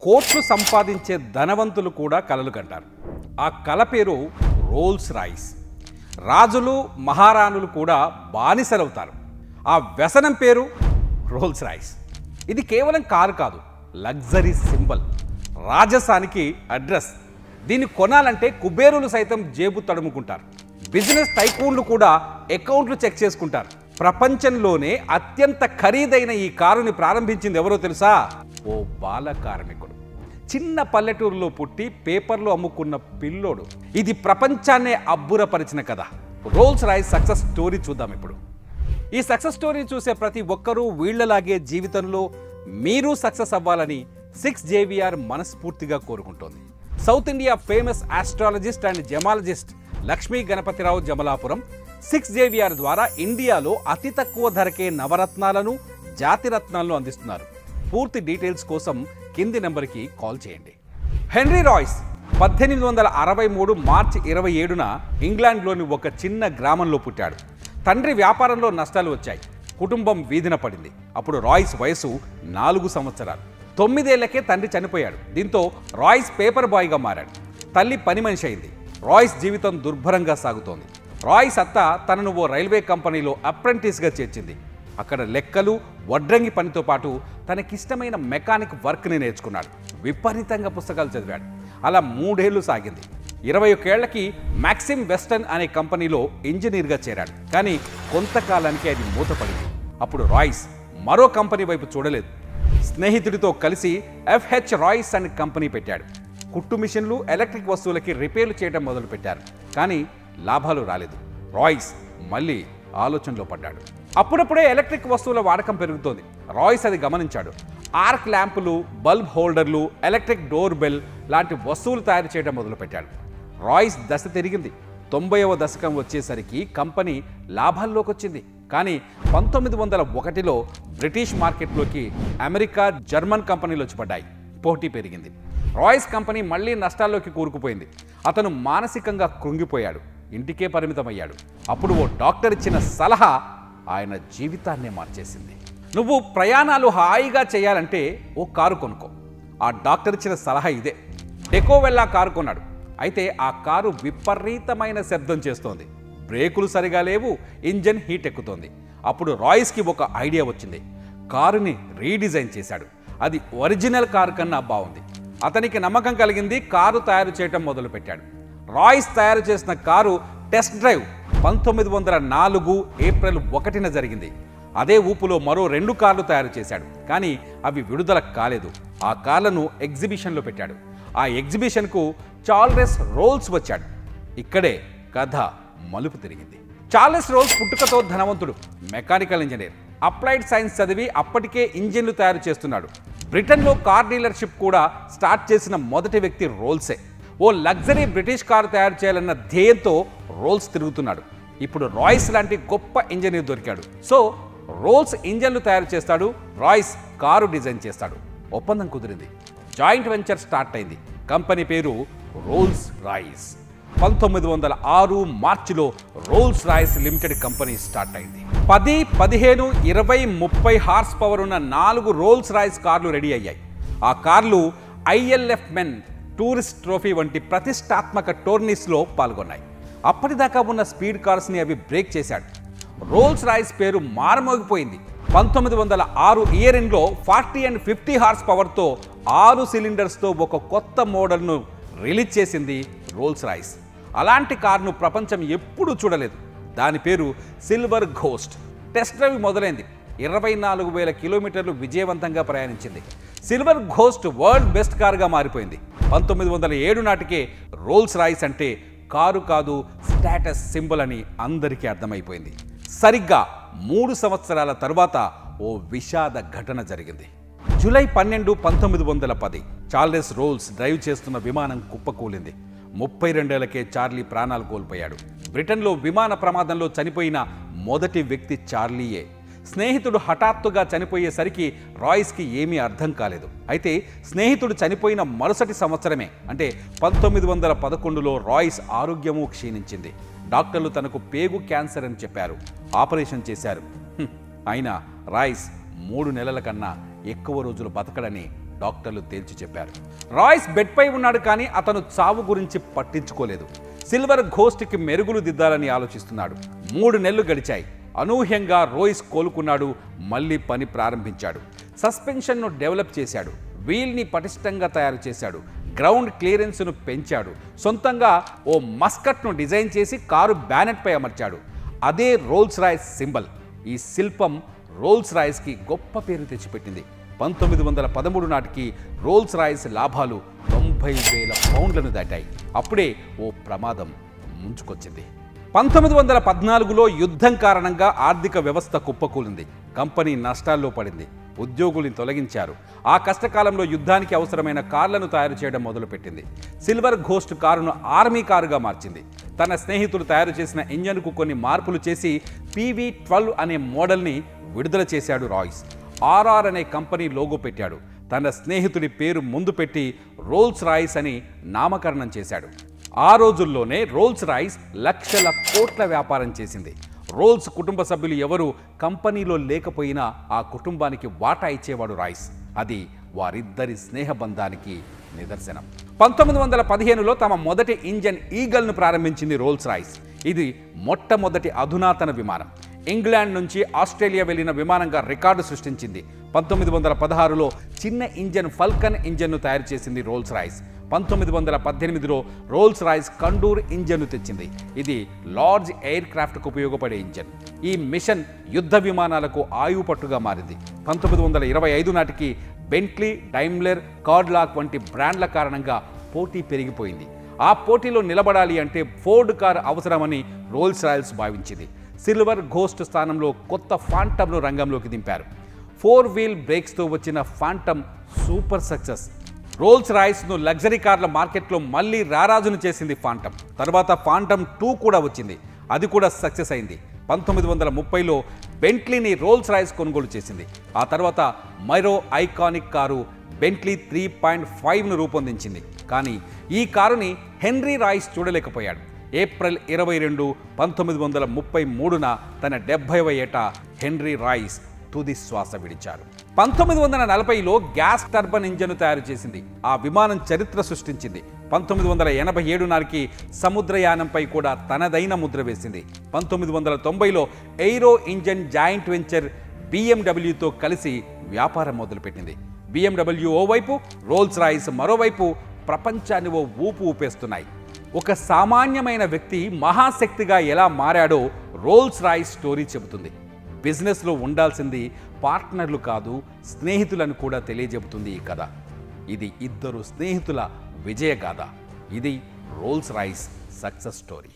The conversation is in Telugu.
కోట్లు సంపాదించే ధనవంతులు కూడా కలలు కంటారు. ఆ కల పేరు రోల్స్ రాయిస్. రాజులు మహారాణులు కూడా బానిసలవుతారు. ఆ వ్యసనం పేరు రోల్స్ రాయిస్. ఇది కేవలం కారు కాదు, లగ్జరీ సింబల్, రాజసానికి అడ్రస్. దీన్ని కొనాలంటే కుబేరులు సైతం జేబు తడుముకుంటారు. బిజినెస్ టైకూన్లు కూడా అకౌంట్లు చెక్ చేసుకుంటారు. ప్రపంచంలోనే అత్యంత ఖరీదైన ఈ కారుని ప్రారంభించింది ఎవరో తెలుసా? ఓ బాల కార్మికుడు, చిన్న పల్లెటూరులో పుట్టి పేపర్లు అమ్ముకున్న పిల్లోడు. ఇది ప్రపంచాన్నే అబ్బురపరిచిన కథ. రోల్స్ రాయిస్ సక్సెస్ స్టోరీ చూద్దాం ఇప్పుడు. ఈ సక్సెస్ స్టోరీ చూసే ప్రతి ఒక్కరూ వీళ్లలాగే జీవితంలో మీరు సక్సెస్ అవ్వాలని 6JVR మనస్ఫూర్తిగా కోరుకుంటోంది. South India famous astrologer and gemologist Lakshmi Ganapathirao Jamalapuram 6JVR ద్వారా ఇండియాలో అతి తక్కువ ధరకే నవరత్నాలను, జాతిరత్నాలను అందిస్తున్నారు. పూర్తి డీటెయిల్స్ కోసం కింది నెంబర్కి కాల్ చేయండి. హెన్రీ రాయిస్ 1863 మార్చి 27న ఇంగ్లాండ్లోని ఒక చిన్న గ్రామంలో పుట్టాడు. తండ్రి వ్యాపారంలో నష్టాలు వచ్చాయి. కుటుంబం వీధిన పడింది. అప్పుడు రాయిస్ వయసు 4 సంవత్సరాలు. 9 ఏళ్లకే తండ్రి చనిపోయాడు. దీంతో రాయిస్ పేపర్ బాయ్గా మారాడు. తల్లి పని మనిషి అయింది. రాయిస్ జీవితం దుర్భరంగా సాగుతోంది. రాయిస్ అత్త తనను ఓ రైల్వే కంపెనీలో అప్రెంటిస్గా చేర్చింది. అక్కడ లెక్కలు, వడ్రంగి పనితో పాటు తనకిష్టమైన మెకానిక్ వర్క్ని నేర్చుకున్నాడు. విపరీతంగా పుస్తకాలు చదివాడు. అలా 3 ఏళ్లు సాగింది. 21 ఏళ్లకి మ్యాక్సిమ్ వెస్టర్న్ అనే కంపెనీలో ఇంజనీర్గా చేరాడు. కానీ కొంతకాలానికి అది మూతపడింది. అప్పుడు రాయిస్ మరో కంపెనీ వైపు చూడలేదు. స్నేహితుడితో కలిసి FH రాయిస్ అండ్ కంపెనీ పెట్టాడు. కుట్టు మిషన్లు, ఎలక్ట్రిక్ వస్తువులకి రిపేర్లు చేయడం మొదలుపెట్టారు. కానీ లాభాలు రాలేదు. రాయిస్ మళ్ళీ ఆలోచనలో పడ్డాడు. అప్పుడప్పుడే ఎలక్ట్రిక్ వస్తువుల వాడకం పెరుగుతోంది. రాయిస్ అది గమనించాడు. ఆర్క్ ల్యాంపులు, బల్బ్ హోల్డర్లు, ఎలక్ట్రిక్ డోర్ బెల్ లాంటి వస్తువులు తయారు చేయడం మొదలుపెట్టాడు. రాయిస్ దశ తిరిగింది. 90వ దశకం వచ్చేసరికి కంపెనీ లాభాల్లోకి వచ్చింది. కానీ 1901లో బ్రిటిష్ మార్కెట్లోకి అమెరికా, జర్మన్ కంపెనీలు వచ్చి పడ్డాయి. పోటీ పెరిగింది. రాయిస్ కంపెనీ మళ్ళీ నష్టాల్లోకి కూరుకుపోయింది. అతను మానసికంగా కృంగిపోయాడు. ఇంటికే పరిమితమయ్యాడు. అప్పుడు ఓ డాక్టర్ ఇచ్చిన సలహా ఆయన జీవితాన్నే మార్చేసింది. నువ్వు ప్రయాణాలు హాయిగా చేయాలంటే ఓ కారు కొనుక్కో. ఆ డాక్టర్ ఇచ్చిన సలహా ఇదే. డెకోవెల్లా కారు కొన్నాడు. అయితే ఆ కారు విపరీతమైన శబ్దం చేస్తోంది. బ్రేకులు సరిగా లేవు, ఇంజన్ హీట్ ఎక్కుతోంది. అప్పుడు రాయిస్కి ఒక ఐడియా వచ్చింది. కారుని రీడిజైన్ చేశాడు. అది ఒరిజినల్ కారు కన్నా బాగుంది. అతనికి నమ్మకం కలిగింది. కారు తయారు చేయటం మొదలుపెట్టాడు. రాయిస్ తయారు చేసిన కారు టెస్ట్ డ్రైవ్ 1904 ఏప్రిల్ 1న జరిగింది. అదే ఊపులో మరో 2 కార్లు తయారు చేశాడు. కానీ అవి విడుదల కాలేదు. ఆ కార్లను ఎగ్జిబిషన్లో పెట్టాడు. ఆ ఎగ్జిబిషన్కు చార్లెస్ రోల్స్ వచ్చాడు. ఇక్కడే కథ మలుపు తిరిగింది. చార్లెస్ రోల్స్ పుట్టుకతో ధనవంతుడు, మెకానికల్ ఇంజనీర్. అప్లైడ్ సైన్స్ చదివి అప్పటికే ఇంజిన్లు తయారు చేస్తున్నాడు. బ్రిటన్లో కార్ డీలర్షిప్ కూడా స్టార్ట్ చేసిన మొదటి వ్యక్తి రోల్సే. ఓ లగ్జరీ బ్రిటిష్ కారు తయారు చేయాలన్న ధ్యేయంతో రోల్స్ తిరుగుతున్నాడు. ఇప్పుడు రాయిస్ లాంటి గొప్ప ఇంజనీర్ దొరికాడు. సో రోల్స్ ఇంజన్లు తయారు చేస్తాడు, రాయిస్ కారు డిజైన్ చేస్తాడు. ఒప్పందం కుదిరింది. జాయింట్ వెంచర్ స్టార్ట్ అయింది. కంపెనీ పేరు రోల్స్ రాయిస్. 1906 మార్చిలో Rolls Royce limited company start అయింది. 10, 15, 20, 30 హార్స్ పవర్ ఉన్న 4 రోల్స్ రాయిస్ కార్లు రెడీ అయ్యాయి. ఆ కార్లు ILF మెన్ టూరిస్ట్ ట్రోఫీ వంటి ప్రతిష్టాత్మక టోర్నీస్లో పాల్గొన్నాయి. అప్పటిదాకా ఉన్న స్పీడ్ కార్స్ని అవి బ్రేక్ చేశాడు. రోల్స్ రాయిస్ పేరు మారుమోగిపోయింది. 1906 ఇయర్ ఎండ్లో 40 and 50 హార్స్ పవర్తో 6 సిలిండర్స్తో ఒక కొత్త మోడల్ను రిలీజ్ చేసింది రోల్స్ రాయిస్. అలాంటి కార్ను ప్రపంచం ఎప్పుడూ చూడలేదు. దాని పేరు సిల్వర్ ఘోస్ట్. టెస్ట్ డ్రైవ్ మొదలైంది. 24,000 కిలోమీటర్లు విజయవంతంగా ప్రయాణించింది. సిల్వర్ ఘోస్ట్ వరల్డ్ బెస్ట్ కార్గా మారిపోయింది. 1907 నాటికే రోల్స్ రాయిస్ అంటే కారు కాదు, స్టేటస్ సింబల్ అని అందరికీ అర్థమైపోయింది. సరిగ్గా 3 సంవత్సరాల తరువాత ఓ విషాద ఘటన జరిగింది. జూలై 12, 1910 చార్లెస్ రోల్స్ డ్రైవ్ చేస్తున్న విమానం కుప్పకూలింది. 32 ఏళ్లకే చార్లీ ప్రాణాలు కోల్పోయాడు. బ్రిటన్లో విమాన ప్రమాదంలో చనిపోయిన మొదటి వ్యక్తి చార్లీయే. స్నేహితుడు హఠాత్తుగా చనిపోయేసరికి రాయిస్కి ఏమీ అర్థం కాలేదు. అయితే స్నేహితుడు చనిపోయిన మరుసటి సంవత్సరమే అంటే 1911లో రాయిస్ ఆరోగ్యము క్షీణించింది. డాక్టర్లు తనకు పేగు క్యాన్సర్ అని చెప్పారు. ఆపరేషన్ చేశారు. అయినా రాయిస్ 3 నెలల కన్నా ఎక్కువ రోజులు బతకడని డాక్టర్లు తేల్చి చెప్పారు. రాయ్స్ బెడ్పై ఉన్నాడు, కానీ అతను చావు గురించి పట్టించుకోలేదు. సిల్వర్ ఘోస్ట్కి మెరుగులు దిద్దాలని ఆలోచిస్తున్నాడు. 3 నెలలు గడిచాయి. అనూహ్యంగా రోయిస్ కోలుకున్నాడు. మళ్ళీ పని ప్రారంభించాడు. సస్పెన్షన్ను డెవలప్ చేశాడు. వీల్ని పటిష్టంగా తయారు చేశాడు. గ్రౌండ్ క్లియరెన్స్ను పెంచాడు. సొంతంగా ఓ మస్కట్ను డిజైన్ చేసి కారు బ్యానెట్పై అమర్చాడు. అదే రోల్స్ రాయ్స్ సింబల్. ఈ శిల్పం రోల్స్ రాయ్స్కి గొప్ప పేరు తెచ్చిపెట్టింది. 1913 నాటికి రోల్స్ రాయ్స్ లాభాలు 90,000 పౌండ్లను దాటాయి. అప్పుడే ఓ ప్రమాదం ముంచుకొచ్చింది. 1914లో యుద్ధం కారణంగా ఆర్థిక వ్యవస్థ కుప్పకూలింది. కంపెనీ నష్టాల్లో పడింది. ఉద్యోగుల్ని తొలగించారు. ఆ కష్టకాలంలో యుద్ధానికి అవసరమైన కార్లను తయారు చేయడం మొదలుపెట్టింది. సిల్వర్ ఘోస్ట్ కారును ఆర్మీ కారుగా మార్చింది. తన స్నేహితులు తయారు చేసిన ఇంజన్కు కొన్ని మార్పులు చేసి PV-12 అనే మోడల్ని విడుదల చేశాడు రాయ్స్. RR అనే కంపెనీ లోగో పెట్టాడు. తన స్నేహితుడి పేరు ముందు పెట్టి రోల్స్ రాయ్స్ అని నామకరణం చేశాడు. ఆ రోజుల్లోనే రోల్స్ రాయ్స్ లక్షల కోట్ల వ్యాపారం చేసింది. రోల్స్ కుటుంబ సభ్యులు ఎవరు కంపెనీలో లేకపోయినా ఆ కుటుంబానికి వాటా ఇచ్చేవాడు రాయ్స్. అది వారిద్దరి స్నేహబంధానికి నిదర్శనం. 1915లో తమ మొదటి ఇంజన్ ఈగల్ను ప్రారంభించింది రోల్స్ రాయ్స్. ఇది మొట్టమొదటి అధునాతన విమానం. ఇంగ్లాండ్ నుంచి ఆస్ట్రేలియా వెళ్లిన విమానంగా రికార్డు సృష్టించింది. 1916లో చిన్న ఇంజన్ ఫల్కన్ ఇంజన్ను తయారు చేసింది Rolls Royce. 1918లో Rolls Royce Kandur ఇంజన్ను తెచ్చింది. ఇది లార్జ్ ఎయిర్ క్రాఫ్ట్కు ఉపయోగపడే ఇంజన్. ఈ మిషన్ యుద్ధ విమానాలకు ఆయుపట్టుగా మారింది. 1925 నాటికి బెంట్లీ, డైమ్లర్, కార్డ్లాక్ వంటి బ్రాండ్ల కారణంగా పోటీ పెరిగిపోయింది. ఆ పోటీలో నిలబడాలి అంటే ఫోర్డ్ కారు అవసరమని రోల్స్ రాయ్స్ భావించింది. సిల్వర్ ఘోస్ట్ స్థానంలో కొత్త ఫాంటమ్ను రంగంలోకి దింపారు. 4 వీల్ బ్రేక్స్తో వచ్చిన ఫాంటమ్ సూపర్ సక్సెస్. రోల్స్ రాయ్స్ను లగ్జరీ కార్ల మార్కెట్లో మళ్ళీ రారాజును చేసింది ఫాంటమ్. తర్వాత ఫాంటమ్ 2 కూడా వచ్చింది. అది కూడా సక్సెస్ అయింది. 1930లో బెంట్లీని రోల్స్ రాయ్స్ కొనుగోలు చేసింది. ఆ తర్వాత మరో ఐకానిక్ కారు బెంట్లీ 3.5ను రూపొందించింది. కానీ ఈ కారుని హెన్రీ రాయ్స్ చూడలేకపోయాడు. ఏప్రిల్ 22, 1933న తన 70వ ఏట హెన్రీ రాయ్స్ తుది శ్వాస విడిచారు. 1940లో గ్యాస్ టర్బన్ ఇంజన్ను తయారు చేసింది. ఆ విమానం చరిత్ర సృష్టించింది. 1987 నాటికి సముద్రయానంపై కూడా తనదైన ముద్ర వేసింది. 1990లో ఎయిరో ఇంజన్ జాయింట్ వెంచర్ BMWతో కలిసి వ్యాపారం మొదలుపెట్టింది. BMW ఓవైపు, రోల్స్ రాయ్స్ మరోవైపు ప్రపంచాన్ని ఓ ఊపు ఊపేస్తున్నాయి. ఒక సామాన్యమైన వ్యక్తి మహాశక్తిగా ఎలా మారాడో రోల్స్ రాయ్స్ స్టోరీ చెబుతుంది. బిజినెస్లో ఉండాల్సింది పార్ట్నర్లు కాదు, స్నేహితులను కూడా తెలియజెబుతుంది ఈ కథ. ఇది ఇద్దరు స్నేహితుల విజయగాథ. ఇది రోల్స్ రాయ్స్ సక్సెస్ స్టోరీ.